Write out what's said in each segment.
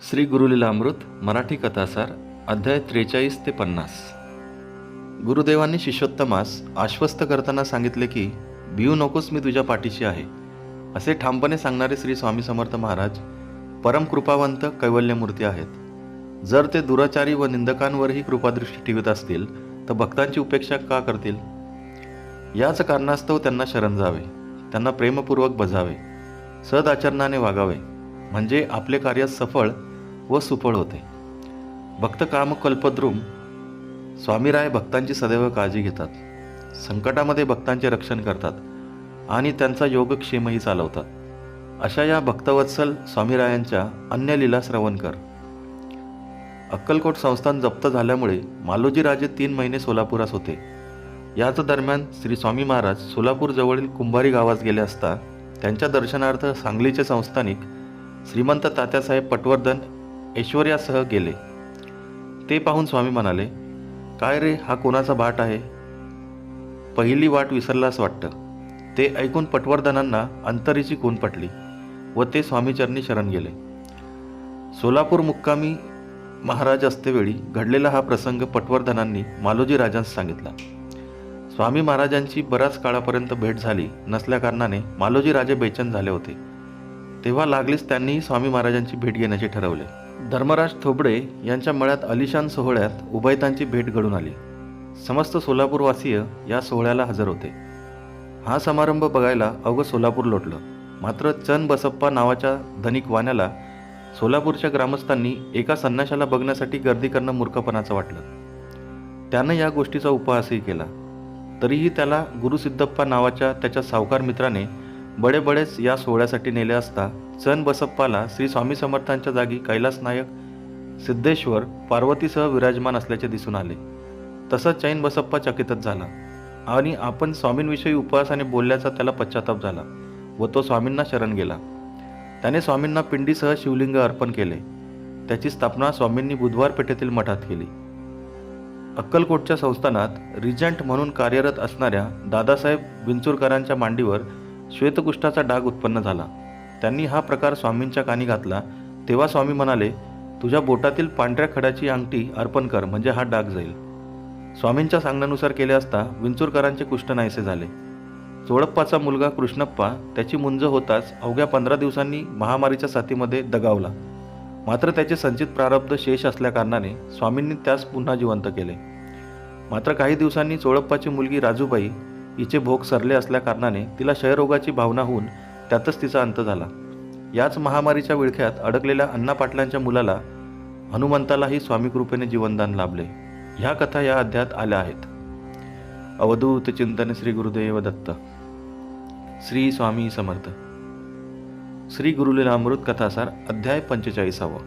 श्री गुरुलीलामृत मराठी कथासार अध्याय 43 ते 50. गुरुदेवांनी शिष्योत्तमास आश्वस्त करताना सांगितले की भिऊ नकोस, मी तुझ्या पाठीशी आहे, असे ठामपणे सांगणारे श्री स्वामी समर्थ महाराज परमकृपावंत कैवल्यमूर्ती आहेत. जर ते दुराचारी व निंदकांवरही कृपादृष्टी ठेवत असतील तर भक्तांची उपेक्षा का करतील? याच कारणास्तव त्यांना शरण जावे, त्यांना प्रेमपूर्वक बजावे, सदाचरणाने वागावे, म्हणजे आपले कार्य सफळ व सुफळ होते. भक्त कामकल्पद्रुम स्वामीराय भक्तांची सदैव काळजी घेतात, संकटामध्ये भक्तांचे रक्षण करतात आणि त्यांचा योगक्षेमही चालवतात. अशा या भक्तवत्सल स्वामीरायांच्या अन्य लीला श्रवण कर. अक्कलकोट संस्थान जप्त झाल्यामुळे मालोजी राजे 3 महिने सोलापुरास होते. याच दरम्यान श्री स्वामी महाराज सोलापूर जवळील कुंभारी गावास गेले असता त्यांच्या दर्शनार्थ सांगलीचे संस्थानिक श्रीमंत तात्यासाहेब पटवर्धन ऐश्वर्यासह गेले. ते पाहून स्वामी म्हणाले, काय रे, हा कोणाचा भाट आहे? पहिली वाट विसरलास वाटतं. ते ऐकून पटवर्धनांना अंतरीची खून पटली व ते स्वामीचरणी शरण गेले. सोलापूर मुक्कामी महाराज असतेवेळी घडलेला हा प्रसंग पटवर्धनांनी मालोजी राजांस सांगितला. स्वामी महाराजांची बऱ्याच काळापर्यंत भेट झाली नसल्याकारणाने मालोजी राजे बेचैन झाले होते. तेव्हा लागलीच त्यांनीही स्वामी महाराजांची भेट घेण्याचे ठरवले. धर्मराज थोबडे यांच्या मळ्यात आलिशान सोहळ्यात उभयतांची भेट घडून आली. समस्त सोलापूरवासीय या सोहळ्याला हजर होते. हा समारंभ बघायला अवघं सोलापूर लोटलं. मात्र चन बसप्पा नावाच्या धनिक वाण्याला सोलापूरच्या ग्रामस्थांनी एका संन्याशाला बघण्यासाठी गर्दी करणं मूर्खपणाचं वाटलं. त्यानं या गोष्टीचा उपहासही केला. तरीही त्याला गुरुसिद्धप्पा नावाच्या त्याच्या सावकार मित्राने बडेबडेच या सोहळ्यासाठी नेले असता चन बसप्पाला श्री स्वामी समर्थांच्या जागी कैलास नायक सिद्धेश्वर पार्वतीसह विराजमान असल्याचे दिसून आले. तसा चैन बसप्पा चकितच झाला आणि आपण स्वामींविषयी उपहासाने बोलल्याचा त्याला पश्चाताप झाला व तो स्वामींना शरण गेला. त्याने स्वामींना पिंडीसह शिवलिंग अर्पण केले. त्याची स्थापना स्वामींनी बुधवार पेठेतील मठात केली. अक्कलकोटच्या संस्थानात रिजंट म्हणून कार्यरत असणाऱ्या दादासाहेब विंचुरकरांच्या मांडीवर श्वेतकुष्ठाचा डाग उत्पन्न झाला. त्यांनी हा प्रकार स्वामींच्या कानी घातला तेव्हा स्वामी म्हणाले, तुझ्या बोटातील पांढऱ्या खड्याची अंगठी अर्पण कर, म्हणजे हा डाग जाईल. स्वामींच्या सांगण्यानुसार केले असता विंचुरकरांचे कुष्ठ नाहीसे झाले. चोळप्पाचा मुलगा कृष्णप्पा त्याची मुंज होताच अवघ्या 15 दिवसांनी महामारीच्या साथीमध्ये दगावला. मात्र त्याचे संचित प्रारब्ध शेष असल्याकारणाने स्वामींनी त्यास पुन्हा जिवंत केले. मात्र काही दिवसांनी चोळप्पाची मुलगी राजूबाई हिचे भोग सरले असल्याकारणाने तिला क्षयरोगाची भावना होऊन त्यातच तिचा अंत झाला. याच महामारीच्या विळख्यात अडकलेल्या अण्णा पाटलांच्या मुलाला हनुमंतालाही स्वामी कृपेने जीवनदान लाभले. ह्या कथा या अध्यायात आल्या आहेत. अवधूत चिंतन श्री गुरुदेव दत्त. श्री स्वामी समर्थ. श्री गुरुलीलामृत कथासार अध्याय 45.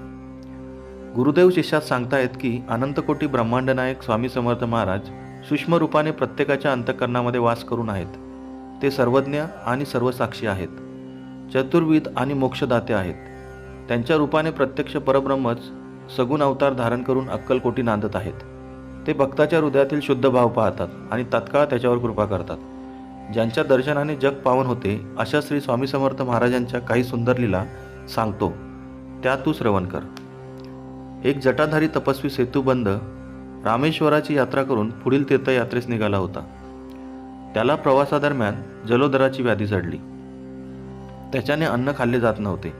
गुरुदेव शिष्यात सांगतायत की अनंतकोटी ब्रह्मांड नायक स्वामी समर्थ महाराज सूक्ष्म रूपाने प्रत्येकाच्या अंतःकरणामध्ये वास करून आहेत. ते सर्वज्ञ आणि सर्वसाक्षी आहेत, चतुर्विद आणि मोक्षदाते आहेत. त्यांच्या रूपाने प्रत्यक्ष परब्रह्मच सगुण अवतार धारण करून अक्कलकोटी नांदत आहेत. ते भक्ताच्या हृदयातील शुद्ध भाव पाहतात आणि तात्काळ त्याच्यावर कृपा करतात. ज्यांच्या दर्शनाने जग पावन होते अशा श्री स्वामी समर्थ महाराजांच्या काही सुंदर लीला सांगतो, त्या तू श्रवण कर. एक जटाधारी तपस्वी सेतुबंद रामेश्वराची यात्रा करून पुढील तीर्थयात्रेस निघाला होता. त्याला प्रवासादरम्यान जलोदराची व्याधी जडली. त्याच्याने अन्न खाल्ले जात नव्हते,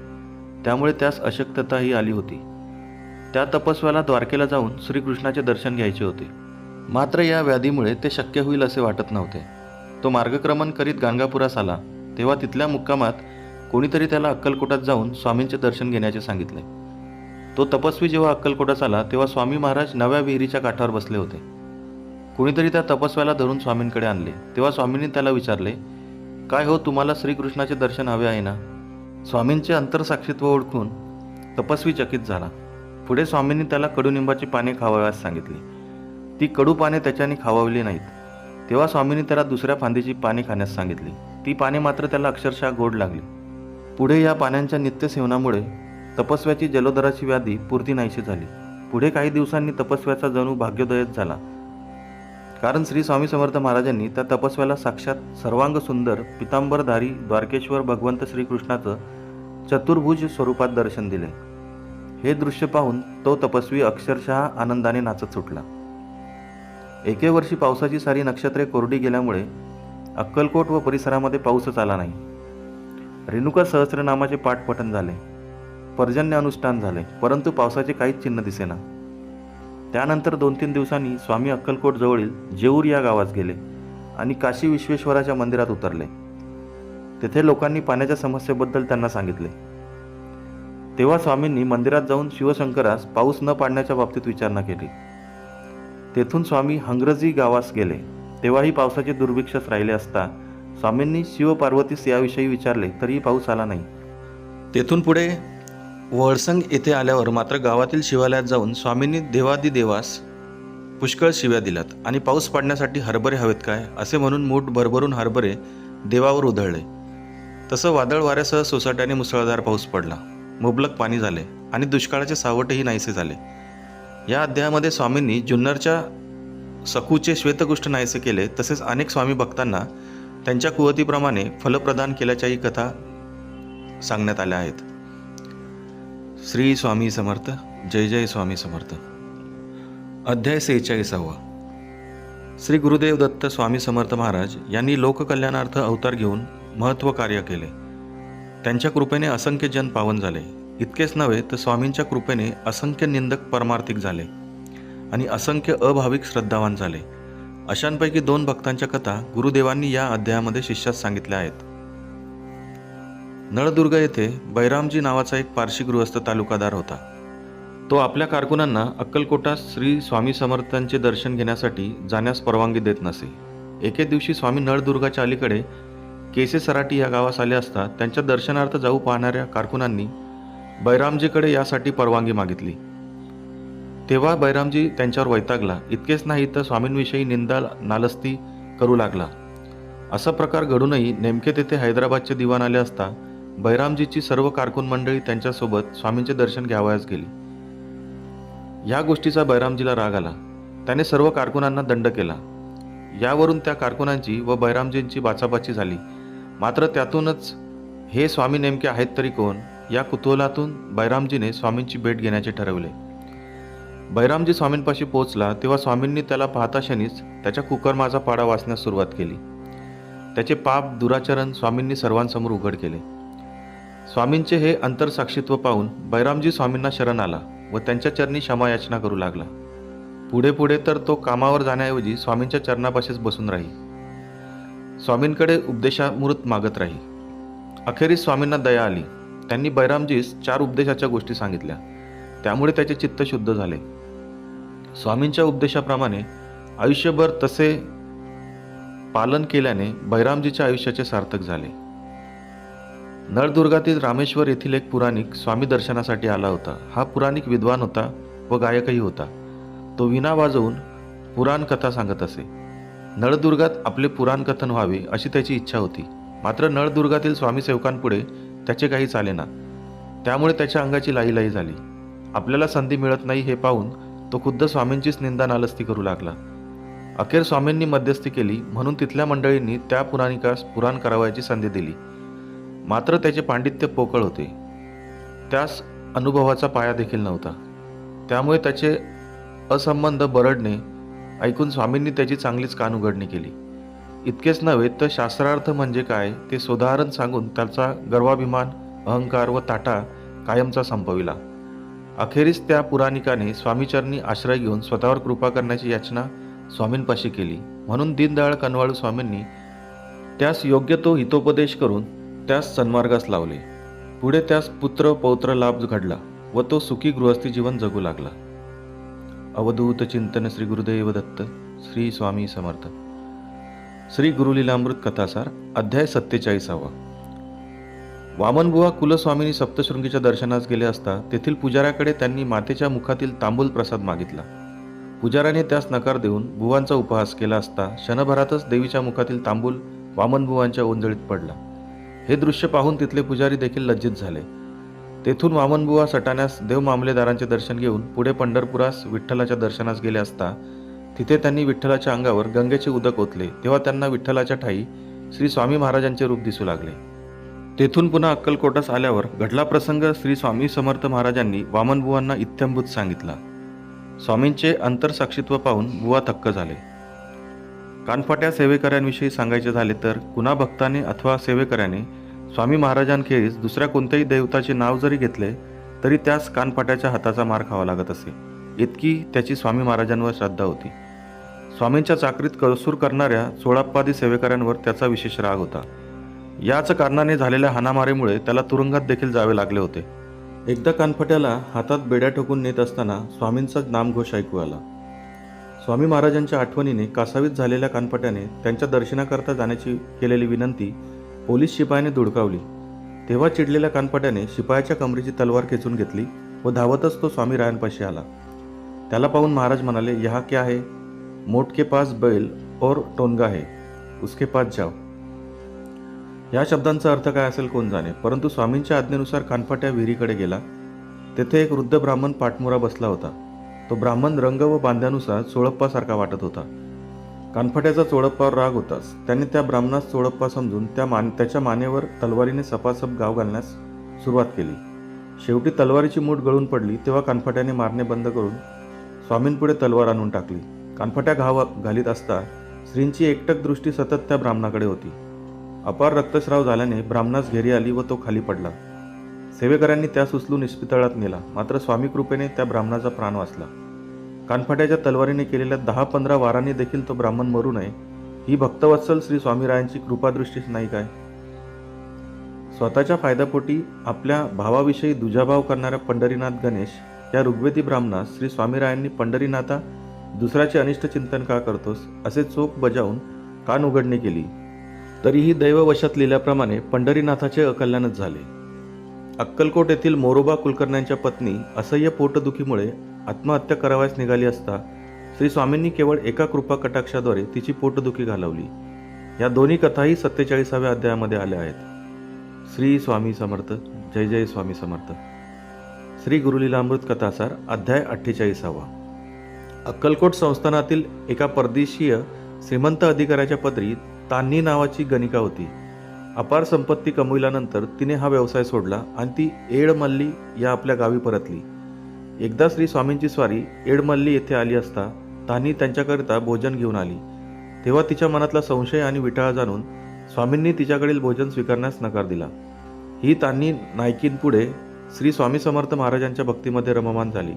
त्यामुळे त्यास अशक्तताही आली होती. त्या तपस्व्याला द्वारकेला जाऊन श्रीकृष्णाचे दर्शन घ्यायचे होते. मात्र या व्याधीमुळे ते शक्य होईल असे वाटत नव्हते. तो मार्गक्रमण करीत गाणगापुरास आला तेव्हा तिथल्या मुक्कामात कोणीतरी त्याला अक्कलकोटात जाऊन स्वामींचे दर्शन घेण्याचे सांगितले. तो तपस्वी जेव्हा अक्कलकोटास आला तेव्हा स्वामी महाराज नव्या विहिरीच्या काठावर बसले होते. कुणीतरी त्या तपस्व्याला धरून स्वामींकडे आणले. तेव्हा स्वामींनी त्याला विचारले, काय हो, तुम्हाला श्रीकृष्णाचे दर्शन हवे आहे ना? स्वामींचे अंतरसाक्षित्व ओळखून तपस्वी चकित झाला. पुढे स्वामींनी त्याला कडुनिंबाची पाने खावाव्यास सांगितली. ती कडू पाने त्याच्याने खावावली नाहीत. तेव्हा स्वामींनी त्याला दुसऱ्या फांदीची पाने खाण्यास सांगितली. ती पाने मात्र त्याला अक्षरशः गोड लागली. पुढे या पानांच्या नित्यसेवनामुळे तपस्व्याची जलोदराची व्याधी पुरती नाहीशी झाली. पुढे काही दिवसांनी तपस्व्याचा जणू भाग्योदयच झाला, कारण श्री स्वामी समर्थ महाराजांनी त्या तपस्व्याला साक्षात सर्वांग सुंदर पितांबरधारी द्वारकेश्वर भगवंत श्रीकृष्णाचं चतुर्भुज स्वरूपात दर्शन दिले. हे दृश्य पाहून तो तपस्वी अक्षरशः आनंदाने नाचत सुटला. एके वर्षी पावसाची सारी नक्षत्रे कोरडी गेल्यामुळे अक्कलकोट व परिसरामध्ये पाऊसच आला नाही. रेणुका सहस्रनामाचे पाठपठण झाले, पर्जन्य अनुष्ठान झाले, परंतु पावसाचे काहीच चिन्ह दिसेना. त्यानंतर 2-3 दिवसांनी स्वामी अक्कलकोट जवळील जेऊर या गावात गेले आणि काशी विश्वेश्वराच्या मंदिरात उतरले. तेथे लोकांनी पाण्याच्या समस्येबद्दल त्यांना सांगितले. तेव्हा स्वामींनी मंदिरात जाऊन शिवशंकरास पाऊस न पाडण्याच्या बाबतीत विचारणा केली. तेथून स्वामी हंग्रजी गावास गेले. तेव्हाही पावसाचे दुर्भिक्षच राहिले असता स्वामींनी शिवपार्वतीस याविषयी विचारले, तरीही पाऊस आला नाही. तेथून पुढे वळसंग येथे आल्यावर मात्र गावातील शिवालयात जाऊन स्वामींनी देवादिदेवास पुष्कळ शिव्या दिल्यात आणि पाऊस पाडण्यासाठी हरभरे हवेत काय असे म्हणून मूठ भरभरून हरभरे देवावर उधळले. तसं वादळ वाऱ्यासह सोसाट्याने मुसळधार पाऊस पडला, मुबलक पाणी झाले आणि दुष्काळाचे सावटही नाहीसे झाले. या अध्यायामध्ये स्वामींनी जुन्नरच्या सकूचे श्वेतकुष्ठ नाहीसे केले, तसेच अनेक स्वामी भक्तांना त्यांच्या कुवतीप्रमाणे फलप्रदान केल्याच्याही कथा सांगण्यात आल्या आहेत. श्री स्वामी समर्थ. जय जय स्वामी समर्थ. अध्याय 46. श्री गुरुदेव दत्त स्वामी समर्थ महाराज यांनी लोककल्याणार्थ अवतार घेऊन महत्त्व कार्य केले. त्यांच्या कृपेने असंख्य जन पावन झाले. इतकेच नव्हे तर स्वामींच्या कृपेने असंख्य निंदक परमार्थिक झाले आणि असंख्य अभाविक श्रद्धावान झाले. अशांपैकी 2 भक्तांच्या कथा गुरुदेवांनी या अध्यायामध्ये शिष्यास सांगितल्या आहेत. नळदुर्ग येथे बैरामजी नावाचा एक पारशी गृहस्थ तालुकादार होता. तो आपल्या कारकुनांना अक्कलकोटास श्री स्वामी समर्थांचे दर्शन घेण्यासाठी जाण्यास परवानगी देत नसे. एके दिवशी स्वामी नळदुर्गाच्या अलीकडे केसे सराटी या गावास आले असता त्यांच्या दर्शनार्थ जाऊ पाहणाऱ्या कारकुनांनी बैरामजीकडे यासाठी परवानगी मागितली. तेव्हा बैरामजी त्यांच्यावर वैतागला. इतकेच नाही तर स्वामींविषयी निंदा नालस्ती करू लागला. असा प्रकार घडूनही नेमके तेथे हैदराबादचे दिवाण आले असता बैरामजीची सर्व कारकून मंडळी त्यांच्यासोबत स्वामींचे दर्शन घ्यावयास गेली. या गोष्टीचा बैरामजीला राग आला. त्याने सर्व कारकुनांना दंड केला. यावरून त्या कारकुनांची व बैरामजींची बाचाबाची झाली. मात्र त्यातूनच हे स्वामी नेमके आहेत तरी कोण या कुतूहलातून बैरामजीने स्वामींची भेट घेण्याचे ठरवले. बैरामजी स्वामींपाशी पोहोचला तेव्हा स्वामींनी त्याला पाहता क्षणीच त्याच्या कुकर्माचा पाडा वाचण्यास सुरुवात केली. त्याचे पाप दुराचरण स्वामींनी सर्वांसमोर उघड केले. स्वामींचे हे अंतरसाक्षीत्व पाहून बैरामजी स्वामींना शरण आला व त्यांच्या चरणी क्षमा याचना करू लागला. पुढे पुढे तर तो कामावर जाण्याऐवजी स्वामींच्या चरणापाशीच बसून राही. स्वामींकडे उपदेशामृत मागत राही. अखेरीस स्वामींना दया आली. त्यांनी बैरामजीस 4 उपदेशाच्या गोष्टी सांगितल्या. त्यामुळे त्याचे चित्त शुद्ध झाले. स्वामींच्या उपदेशाप्रमाणे आयुष्यभर तसे पालन केल्याने बैरामजीच्या आयुष्याचे सार्थक झाले. नळदुर्गातील रामेश्वर येथील एक पुराणिक स्वामी दर्शनासाठी आला होता. हा पुराणिक विद्वान होता व गायकही होता. तो वीणा वाजवून पुराण कथा सांगत असे. नळदुर्गात आपले पुराण कथन व्हावे अशी त्याची इच्छा होती. मात्र नळदुर्गातील स्वामी सेवकांपुढे त्याचे काही चालेना. त्यामुळे त्याच्या अंगाची लाहीलाही झाली. आपल्याला संधी मिळत नाही हे पाहून तो खुद्द स्वामींचीच निंदा नालस्ती करू लागला. अखेर स्वामींनी मध्यस्थी केली म्हणून तिथल्या मंडळींनी त्या पुराणिकास पुराण करावयाची संधी दिली. मात्र त्याचे पांडित्य पोकळ होते. त्यास अनुभवाचा पाया देखील नव्हता. त्यामुळे त्याचे असंबंध बरडणे ऐकून स्वामींनी त्याची चांगलीच कानउघडणी केली. इतकेच नव्हे तर शास्त्रार्थ म्हणजे काय ते सोदाहरण सांगून त्याचा गर्वाभिमान, अहंकार व ताठा कायमचा संपविला. अखेरीस त्या पुराणिकाने स्वामीचरणी आश्रय घेऊन स्वतःवर कृपा करण्याची याचना स्वामींपाशी केली. म्हणून दीनदयाळ कनवाळू स्वामींनी त्यास योग्य तो हितोपदेश करून त्यास सन्मार्गास लावले. पुढे त्यास पुत्र पौत्र लाभ घडला व तो सुखी गृहस्थी जीवन जगू लागला. अवधूत चिंतन श्री गुरुदेव दत्त. श्री स्वामी समर्थ. श्री गुरुलीलामृत कथासार. अध्याय 47. वामनबुवा कुलस्वामिनी सप्तशृंगीच्या दर्शनास गेले असता तेथील पुजाऱ्याकडे त्यांनी मातेच्या मुखातील तांबूल प्रसाद मागितला. पुजाऱ्याने त्यास नकार देऊन बुवांचा उपहास केला असता क्षणभरातच देवीच्या मुखातील तांबूल वामनबुवांच्या ओंजळीत पडला. हे दृश्य पाहून तिथले पुजारी देखील लज्जित झाले. तेथून वामनबुवा सटाण्यास देव मामलेदारांचे दर्शन घेऊन पुढे पंढरपुरास विठ्ठलाच्या दर्शनास गेले असता तिथे त्यांनी विठ्ठलाच्या अंगावर गंगेचे उदक ओतले. तेव्हा त्यांना विठ्ठलाच्या ठाई श्री स्वामी महाराजांचे रूप दिसू लागले. तेथून पुन्हा अक्कलकोटास आल्यावर घडला प्रसंग श्री स्वामी समर्थ महाराजांनी वामनबुवांना इत्थंभूत सांगितला. स्वामींचे अंतरसाक्षित्व पाहून बुवा थक्क झाले. कानफाट्या सेवेकऱ्यांविषयी सांगायचे झाले तर कुणा भक्ताने अथवा सेवेकऱ्याने स्वामी महाराजांखेरीज दुसऱ्या कोणत्याही देवताचे नाव जरी घेतले तरी त्यास कानफाट्याच्या हाताचा मार खावा लागत असे. इतकी त्याची स्वामी महाराजांवर श्रद्धा होती. स्वामींच्या चाकरीत कसूर करणाऱ्या सोळाप्पादी सेवेकऱ्यांवर त्याचा विशेष राग होता. याच कारणाने झालेल्या हाणामारीमुळे त्याला तुरुंगात देखील जावे लागले होते. एकदा कानफाट्याला हातात बेड्या ठोकून नेत असताना स्वामींचा नामघोष ऐकू आला. स्वामी महाराजांच्या आठवणीने कासावीत झालेल्या कानफाट्याने त्यांच्या दर्शनाकरता जाण्याची केलेली विनंती पोलीस शिपायाने धुडकावली. तेव्हा चिडलेल्या कानफाट्याने शिपायाच्या कमरेची तलवार खेचून घेतली व धावतच तो स्वामीरायांपाशी आला. त्याला पाहून महाराज म्हणाले, "यहा क्या है? मोट के पास बैल और टोनगा है, उसके पास जाओ." या शब्दांचा अर्थ काय असेल कोण जाणे, परंतु स्वामींच्या आज्ञेनुसार कानफाट्या विहिरीकडे गेला. तेथे एक वृद्ध ब्राह्मण पाठमोरा बसला होता. तो ब्राह्मण रंग व बांध्यानुसार चोळप्पासारखा वाटत होता. कानफाट्याचा चोळप्पावर राग होताच त्याने त्या ब्राह्मणास चोळप्पा समजून त्याच्या मानेवर तलवारीने सपासप घाव घालण्यास सुरुवात केली. शेवटी तलवारीची मूठ गळून पडली तेव्हा कानफाट्याने मारणे बंद करून स्वामींपुढे तलवार आणून टाकली. कानफाट्या घाव घालीत असता श्रींची एकटक दृष्टी सतत त्या ब्राह्मणाकडे होती. अपार रक्तस्राव झाल्याने ब्राह्मणास घेरी आली व तो खाली पडला. सेवेकऱ्यांनी त्यास उचलून इस्पितळात नेला, मात्र स्वामी कृपेने त्या ब्राह्मणाचा प्राण वाचला. कानफाट्याच्या तलवारीने केलेल्या 10-15 वारांनी देखील तो ब्राह्मण मरू नये ही भक्तवत्सल श्री स्वामीरायांची कृपादृष्टीच नाही काय. स्वतःच्या फायद्यापोटी आपल्या भावाविषयी दुजाभाव करणाऱ्या पंढरीनाथ गणेश या ऋग्वेदी ब्राह्मणास श्री स्वामीरायांनी, "पंढरीनाथा, दुसऱ्याचे अनिष्ट चिंतन का करतोस?" असे चोख बजावून कान उघडणी केली. तरीही दैववशात लिहिल्याप्रमाणे पंढरीनाथाचे अकल्याणच झाले. अक्कलकोट येथील मोरोबा कुलकर्ण्यांच्या पत्नी असह्य पोटदुखीमुळे आत्महत्या करावयास निघाली असता श्री स्वामींनी केवळ एका कृपा कटाक्षाद्वारे तिची पोटदुखी घालवली. या दोन्ही कथाही 47व्या अध्यायामध्ये आल्या आहेत. श्री स्वामी समर्थ. जय जय स्वामी समर्थ. श्री गुरुलीलामृत कथासार अध्याय 48. अक्कलकोट संस्थानातील एका परदेशीय श्रीमंत अधिकाऱ्याच्या पदरी तान्ही नावाची गणिका होती. अपार संपत्ती कमविल्यानंतर तिने हा व्यवसाय सोडला आणि ती एडमल्ली या आपल्या गावी परतली. एकदा श्री स्वामींची स्वारी एडमल्ली येथे आली असता तान्ही त्यांच्याकरिता भोजन घेऊन आली. तेव्हा तिच्या मनातला संशय आणि विटाळा जाणून स्वामींनी तिच्याकडील भोजन स्वीकारण्यास नकार दिला. ही तान्ही नायकींपुढे श्री स्वामी समर्थ महाराजांच्या भक्तीमध्ये रममान झाली.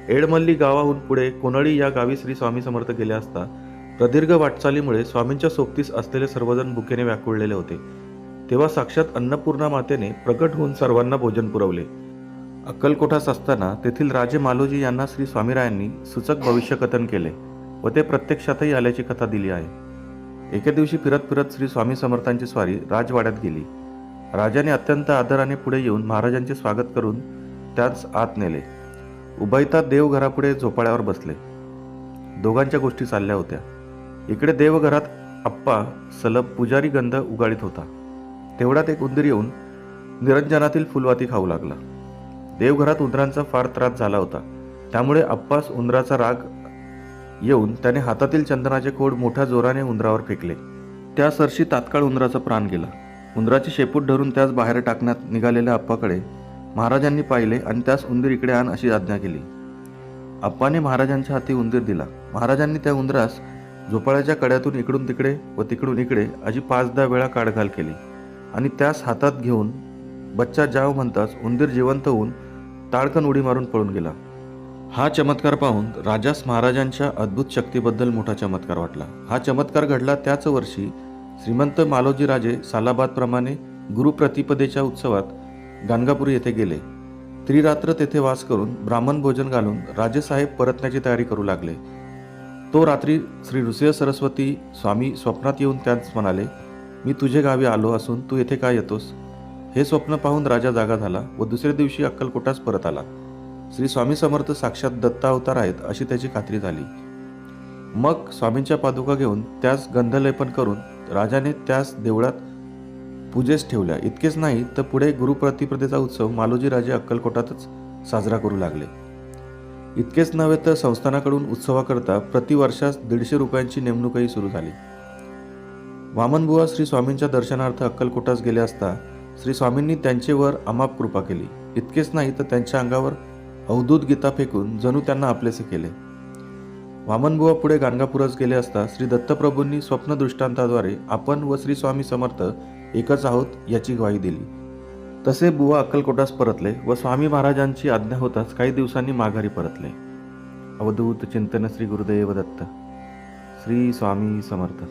एडमल्ली गावाहून पुढे कोनळी या गावी श्री स्वामी समर्थ गेले असता प्रदीर्घ वाटचालीमुळे स्वामींच्या सोबतीस असलेले सर्वजण भुकेने व्याकुळलेले होते. तेव्हा साक्षात अन्नपूर्णा मातेने प्रकट होऊन सर्वांना भोजन पुरवले. अक्कलकोटास असताना तेथील राजे मालोजी यांना श्री स्वामीरायांनी सूचक भविष्यकथन केले व ते प्रत्यक्षातही आल्याची कथा दिली आहे. एके दिवशी फिरत फिरत श्री स्वामी समर्थांची स्वारी राजवाड्यात गेली. राजाने अत्यंत आदराने पुढे येऊन महाराजांचे स्वागत करून त्याच आत नेले. उभयता देव घरापुढे झोपाळ्यावर बसले. दोघांच्या गोष्टी चालल्या होत्या. इकडे देवघरात आप्पा सलब पुजारी गंध उगाळीत होता. तेवढ्यात एक उंदीर येऊन निरंजनातील फुलवाती खाऊ लागला. देवघरात उंदरांचा फार त्रास झाला होता. त्यामुळे आप्पास उंदराचा राग येऊन त्याने हातातील चंदनाचे खोड मोठ्या जोराने उंदरावर फेकले. त्या सरशी तात्काळ उंदराचा प्राण गेला. उंदराची शेपूट धरून त्यास बाहेर टाकण्यात निघालेल्या आप्पाकडे महाराजांनी पाहिले आणि त्यास "उंदीर इकडे आण" अशी आज्ञा केली. आप्पाने महाराजांच्या हाती उंदीर दिला. महाराजांनी त्या उंदरास झोपाळ्याच्या कड्यातून इकडून तिकडे व तिकडून इकडे अशी 5-10 वेळा काढघाल केली आणि त्यास हातात घेऊन "बच्चा जाव" म्हणताच उंदीर जिवंत होऊन ताडकन उडी मारून पळून गेला. हा चमत्कार पाहून राजास महाराजांच्या अद्भुत शक्तीबद्दल मोठा चमत्कार वाटला. हा चमत्कार घडला त्याच वर्षी श्रीमंत मालोजी राजे सालाबादप्रमाणे गुरुप्रतिपदेच्या उत्सवात गाणगापुरी येथे गेले. त्रिरात्र तेथे वास करून ब्राह्मण भोजन घालून राजेसाहेब परतण्याची तयारी करू लागले. तो रात्री श्री नृसिंह सरस्वती स्वामी स्वप्नात येऊन त्याच म्हणाले, "मी तुझे गावी आलो असून तू येथे काय येतोस?" हे स्वप्न पाहून राजा जागा झाला व दुसऱ्या दिवशी अक्कलकोटास परत आला. श्री स्वामी समर्थ साक्षात दत्तावतार आहेत अशी त्याची खात्री झाली. मग स्वामींच्या पादुका घेऊन त्यास गंधलेपन करून राजाने त्यास देवळात पूजेस ठेवल्या. इतकेच नाही तर पुढे गुरुप्रतिपदेचा उत्सव मालोजी राजे अक्कलकोटातच साजरा करू लागले. इतकेच नव्हे तर संस्थानाकडून उत्सवाकरता प्रतिवर्षास 150 रुपयांची नेमणूकही सुरू झाली. वामनबुवा श्री स्वामींच्या दर्शनार्थ अक्कलकोटास गेले असता श्री स्वामींनी त्यांचेवर अमाप कृपा केली. इतकेच नाही तर त्यांच्या अंगावर अवधूत गीता फेकून जणू त्यांना आपलेसे केले. वामनबुवा पुढे गाणगापूरच गेले असता श्री दत्तप्रभूंनी स्वप्न दृष्टांताद्वारे आपण व श्री स्वामी समर्थ एकच आहोत याची ग्वाही दिली. तसे बुवा अक्कलकोटास परतले व स्वामी महाराजांची आज्ञा होताच काही दिवसांनी माघारी परतले. अवधूत चिंतन श्री गुरुदेव दत्त. श्री स्वामी समर्थ.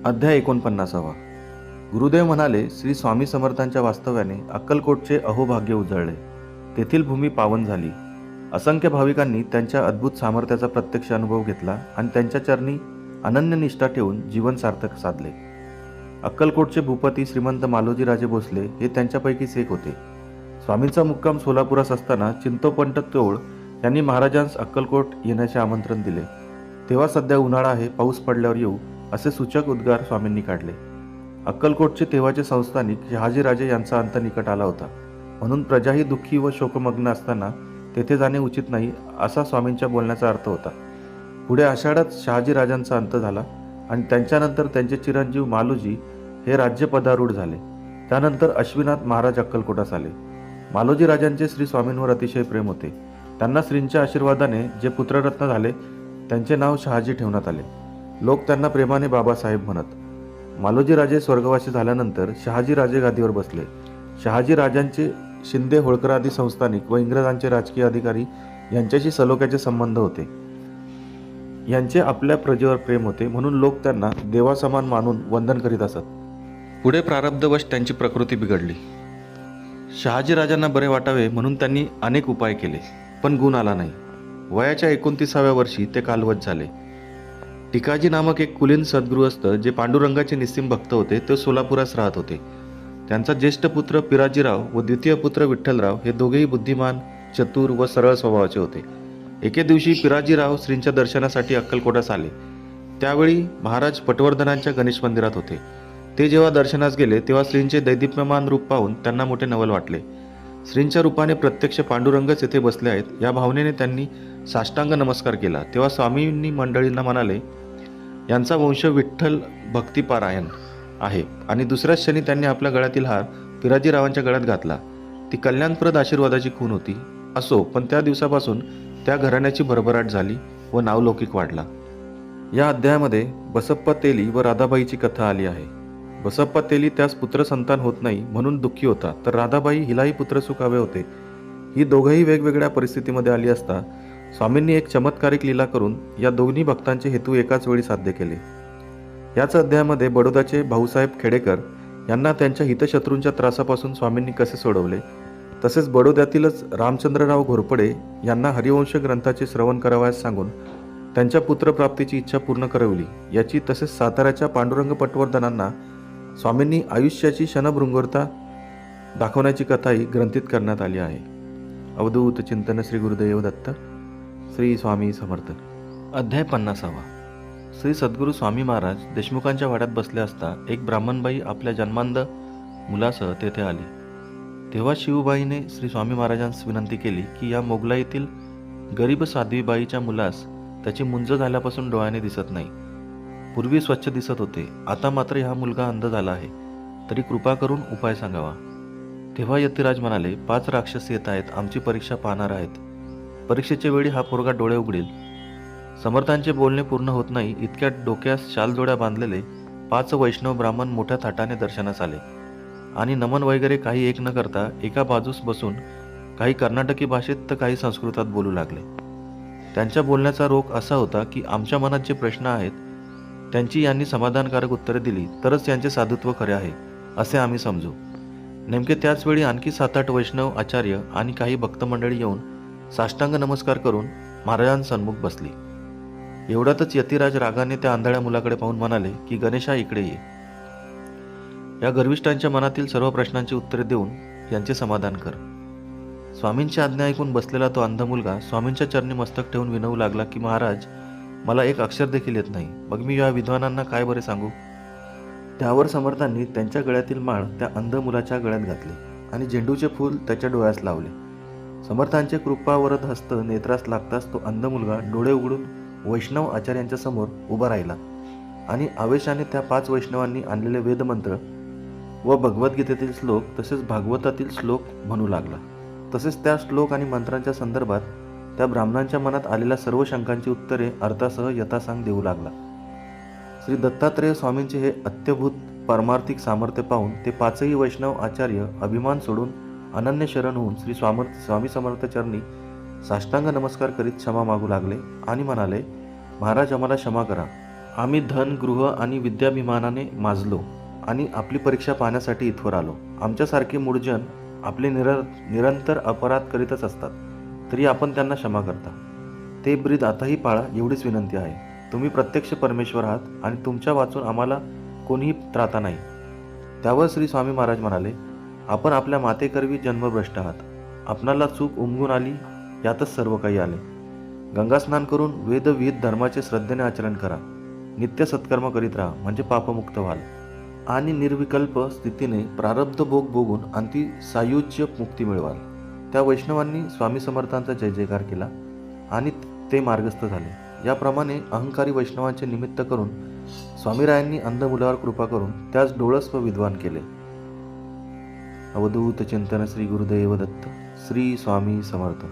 अध्याय 49. गुरुदेव म्हणाले, श्री स्वामी समर्थांच्या वास्तव्याने अक्कलकोटचे अहोभाग्य उजळले. तेथील भूमी पावन झाली. असंख्य भाविकांनी त्यांच्या अद्भुत सामर्थ्याचा प्रत्यक्ष अनुभव घेतला आणि त्यांच्या चरणी अनन्य निष्ठा ठेवून जीवन सार्थक साधले. अक्कलकोटचे भूपती श्रीमंत मालोजीराजे भोसले हे त्यांच्यापैकीच एक होते. स्वामींचा मुक्काम सोलापुरास असताना चिंतोपंत तोळ यांनी महाराजांस अक्कलकोट येण्याचे आमंत्रण दिले. तेव्हा सध्या उन्हाळा आहे, पाऊस पडल्यावर येऊ असे सूचक उद्गार स्वामींनी काढले. अक्कलकोटचे तेव्हाचे संस्थानिक शहाजीराजे यांचा अंत निकट आला होता, म्हणून प्रजाही दुःखी व शोकमग्न असताना तेथे जाणे उचित नाही असा स्वामींच्या बोलण्याचा अर्थ होता. पुढे आषाढात शहाजीराजांचा अंत झाला आणि त्यांच्यानंतर त्यांचे चिरंजीव मालोजी हे राज्यपदारूढ झाले. त्यानंतर अश्विनात महाराज अक्कलकोटास आले. मालोजी राजांचे श्री स्वामींवर अतिशय प्रेम होते. त्यांना श्रींच्या आशीर्वादाने जे पुत्ररत्न झाले त्यांचे नाव शहाजी ठेवण्यात आले. लोक त्यांना प्रेमाने बाबासाहेब म्हणत. मालोजी राजे स्वर्गवासी झाल्यानंतर शहाजी राजे गादीवर बसले. शहाजी राजांचे शिंदे होळकरादी संस्थानिक व इंग्रजांचे राजकीय अधिकारी यांच्याशी सलोख्याचे संबंध होते. यांचे आपल्या प्रजेवर प्रेम होते, म्हणून लोक त्यांना देवासमान मानून वंदन करीत असत. पुढे प्रारब्धवश त्यांची प्रकृती बिघडली. शहाजी राजांना बरे वाटावे म्हणून त्यांनी अनेक उपाय केले, पण गुण आला नाही. वयाच्या 29व्या वर्षी ते कालवश झाले. टिकाजी नामक एक कुलीन सद्गृहस्थ जे पांडुरंगाचे निस्सीम भक्त होते ते सोलापुरास राहत होते. त्यांचा ज्येष्ठ पुत्र पिराजीराव व द्वितीय पुत्र विठ्ठलराव हे दोघेही बुद्धिमान, चतुर व सरळ स्वभावाचे होते. एके दिवशी पिराजीराव श्रींच्या दर्शनासाठी अक्कलकोटास आले. त्यावेळी महाराज पटवर्धनांच्या गणेश मंदिरात होते. ते जेव्हा दर्शनास गेले तेव्हा श्रींचे दैदिप्यमान रूप पाहून त्यांना मोठे नवल वाटले. श्रींच्या रूपाने प्रत्यक्ष पांडुरंगच येथे बसले आहेत या भावनेने त्यांनी साष्टांग नमस्कार केला. तेव्हा स्वामींनी मंडळींना म्हणाले, यांचा वंश विठ्ठल भक्तिपारायण आहे. आणि दुसऱ्याच क्षणी त्यांनी आपल्या गळ्यातील हार पिराजीरावांच्या गळ्यात घातला. ती कल्याणप्रद आशीर्वादाची खूण होती. असो, पण त्या दिवसापासून त्या घराण्याची भरभराट झाली व नावलौकिक वाढला. या अध्यायामध्ये बसप्पा तेली व राधाबाईची कथा आली आहे. बसप्पा तेली त्यास पुत्रसंतान होत नाही म्हणून दुःखी होता, तर राधाबाई हिलाही पुत्रसुख हवे होते. ही दोघंही वेगवेगळ्या परिस्थितीमध्ये आली असता स्वामींनी एक चमत्कारिक लीला करून या दोन्ही भक्तांचे हेतू एकाच वेळी साध्य केले. याच अध्यायामध्ये बडोदाचे भाऊसाहेब खेडेकर यांना त्यांच्या हितशत्रूंच्या त्रासापासून स्वामींनी कसे सोडवले, तसेच बडोद्यातीलच रामचंद्रराव घोरपडे यांना हरिवंश ग्रंथाचे श्रवण करावयास सांगून त्यांच्या पुत्रप्राप्तीची इच्छा पूर्ण करवली याची, तसेच साताऱ्याच्या पांडुरंग पटवर्धनांना स्वामींनी आयुष्याची क्षणभृंगुरता दाखवण्याची कथाही ग्रंथित करण्यात आली आहे. अवधूत चिंतन श्री गुरुदेव दत्त. श्री स्वामी समर्थ. अध्याय 50. श्री सद्गुरू स्वामी महाराज देशमुखांच्या वाड्यात बसले असता एक ब्राह्मणबाई आपल्या जन्मांध मुलासह तेथे आली. तेव्हा शिवबाईने श्री स्वामी महाराजांस विनंती केली की या मोगलाईतील गरीब साध्वीबाईच्या मुलास त्याची मुंज झाल्यापासून डोळ्याने दिसत नाही. पूर्वी स्वच्छ दिसत होते, आता मात्र हा मुलगा अंध झाला आहे, तरी कृपा करून उपाय सांगावा. तेव्हा यतिराज म्हणाले, 5 राक्षस येत आहेत, आमची परीक्षा पाहणार आहेत. परीक्षेच्या वेळी हा पोरगा डोळे उघडेल. समर्थांचे बोलणे पूर्ण होत नाही इतक्यात डोक्यास शालजोड्या बांधलेले 5 वैष्णव ब्राह्मण मोठ्या थाटाने दर्शनास आले आणि नमन वगैरे काही एक न करता एका बाजूस बसून काही कर्नाटकी भाषेत तर काही संस्कृतात बोलू लागले. त्यांच्या बोलण्याचा रोख असा होता की आमच्या मनात जे प्रश्न आहेत त्यांची यांनी समाधानकारक उत्तरे दिली तरच यांचे साधुत्व खरे आहे असे आम्ही समजू. नेमके त्याच वेळी आणखी 7-8 वैष्णव आचार्य आणि काही भक्तमंडळी येऊन साष्टांग नमस्कार करून महाराजांसन्मुख बसली. एवढ्यातच यतिराज रागाने त्या आंधळ्या मुलाकडे पाहून म्हणाले की गणेशा, इकडे ये. या गर्विष्ठांच्या मनातील सर्व प्रश्नांची उत्तरे देऊन यांचे समाधान कर. स्वामींची आज्ञा ऐकून बसलेला तो अंध मुलगा स्वामींच्या चरणी मस्तक ठेवून विनवू लागला की महाराज, मला एक अक्षर देखील येत नाही, मग मी या विद्वानांना काय बरे सांगू. त्यावर समर्थांनी त्यांच्या गळ्यातील माळ त्या अंध मुलाच्या गळ्यात घातली आणि झेंडूचे फूल त्याच्या डोळ्यास लावले. समर्थांचे कृपावरद हस्त नेत्रास लागताच तो अंध मुलगा डोळे उघडून वैष्णव आचार्यांच्या समोर उभा राहिला आणि आवेशाने त्या 5 वैष्णवांनी आणलेले वेदमंत्र व भगवद्गीतेतील श्लोक तसेच भागवतातील श्लोक म्हणू लागला. तसेच त्या श्लोक आणि मंत्रांच्या संदर्भात त्या ब्राह्मणांच्या मनात आलेल्या सर्व शंकांची उत्तरे अर्थासह यथासांग देऊ लागला. श्री दत्तात्रेय स्वामींचे हे अत्यभूत पारमार्थिक सामर्थ्य पाहून ते पाचही वैष्णव आचार्य अभिमान सोडून अनन्य शरण होऊन श्री स्वामी समर्थ चरणी साष्टांग नमस्कार करीत क्षमा मागू लागले आणि म्हणाले, महाराज आम्हाला क्षमा करा. आम्ही धन, गृह आणि विद्याभिमानाने माजलो आणि आपली परीक्षा पाहण्यासाठी इथवर आलो. आमच्यासारखे मूढजन आपले निरंतर अपराध करीतच असतात, तरी आपण त्यांना क्षमा करता. ते ब्रीद आताही पाळा एवढीच विनंती आहे. तुम्ही प्रत्यक्ष परमेश्वर आहात आणि तुमच्या वाचून आम्हाला कोणीही त्राता नाही. त्यावर श्री स्वामी महाराज म्हणाले, आपण आपल्या मातेकरवी जन्मभ्रष्ट आहात. आपणाला चूक उमगून आली, यातच सर्व काही आले. गंगास्नान करून वेदविहित धर्माचे श्रद्धेने आचरण करा. नित्य सत्कर्म करीत राहा, म्हणजे पापमुक्त व्हाल आणि निर्विकल्प स्थितीने प्रारब्ध भोग भोगून अंती सायुज्य मुक्ती मिळवाल. त्या वैष्णवांनी स्वामी समर्थांचा जय जयकार केला आणि ते मार्गस्थ झाले. याप्रमाणे अहंकारी वैष्णवांचे निमित्त करून स्वामीरायांनी अंध मुलावर कृपा करून त्यास डोळस व विद्वान केले. अवधूत चिंतन श्री गुरुदेव दत्त. श्री स्वामी समर्थ.